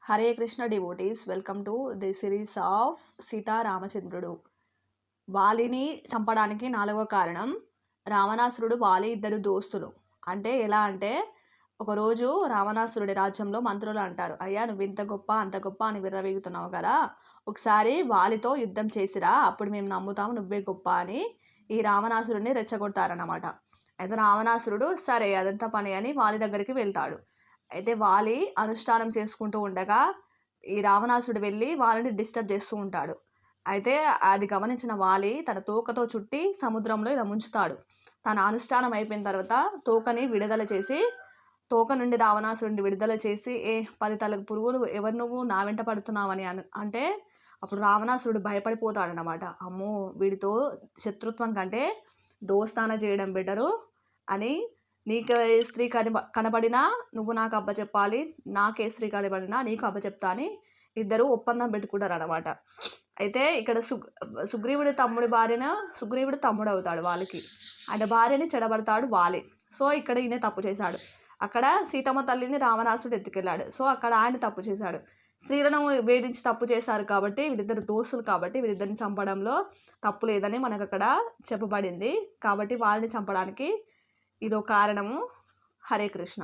Hare Krishna devotees, welcome to the series of సీతారామచంద్రుడు. వాలిని చంపడానికి 4వ కారణం. రావణాసురుడు వాలి ఇద్దరు దోస్తులు. అంటే ఎలా అంటే, ఒకరోజు రావణాసురుడి రాజ్యంలో మంత్రులు అంటారు, అయ్యా నువ్వు ఇంత గొప్ప అంత గొప్ప అని విర్రవీగుతున్నావు కదా, ఒకసారి వాలితో యుద్ధం చేసిరా, అప్పుడు మేము నమ్ముతాము నువ్వే గొప్ప అని ఈ రావణాసురుడిని రెచ్చగొడతారన్నమాట. అయితే రావణాసురుడు సరే అదంతా పని అని వాలి దగ్గరికి వెళ్తాడు. అయితే వాలి అనుష్ఠానం చేసుకుంటూ ఉండగా ఈ రావణాసుడు వెళ్ళి వాళ్ళని డిస్టర్బ్ చేస్తూ ఉంటాడు. అయితే అది గమనించిన వాలి తన తోకతో చుట్టి సముద్రంలో ఇలా ముంచుతాడు. తన అనుష్ఠానం అయిపోయిన తర్వాత తోకని విడుదల చేసి, తోక నుండి రావణాసురుడిని విడుదల చేసి, 10 తల పురుగులు ఎవరు నువ్వు నా వెంట పడుతున్నావని అంటే అప్పుడు రావణాసురుడు భయపడిపోతాడనమాట. అమ్మో వీడితో శత్రుత్వం కంటే దోస్తాన చేయడం బెటరు అని, నీకు ఏ స్త్రీ కనబడినా నువ్వు నాకు అప్పచెప్పాలి, నాకే స్త్రీ కనబడినా నీకు అప్పచెప్తా అని ఇద్దరు ఒప్పందం పెట్టుకుంటారు అనమాట. అయితే ఇక్కడ సుగ్రీవుడి తమ్ముడి భార్యను, సుగ్రీవుడు తమ్ముడు అవుతాడు వాళ్ళకి, ఆయన భార్యని చెడబడతాడు వాలి. సో ఇక్కడ ఈయన తప్పు చేశాడు. అక్కడ సీతమ్మ తల్లిని రావణాసుడు ఎత్తుకెళ్ళాడు. సో అక్కడ ఆయన తప్పు చేశాడు. స్త్రీలను వేధించి తప్పు చేశారు కాబట్టి, వీళ్ళిద్దరు దోస్తులు కాబట్టి వీళ్ళిద్దరిని చంపడంలో తప్పు లేదని మనకు అక్కడ చెప్పబడింది. కాబట్టి వాళ్ళని చంపడానికి ఇదో కారణము. హరే కృష్ణ.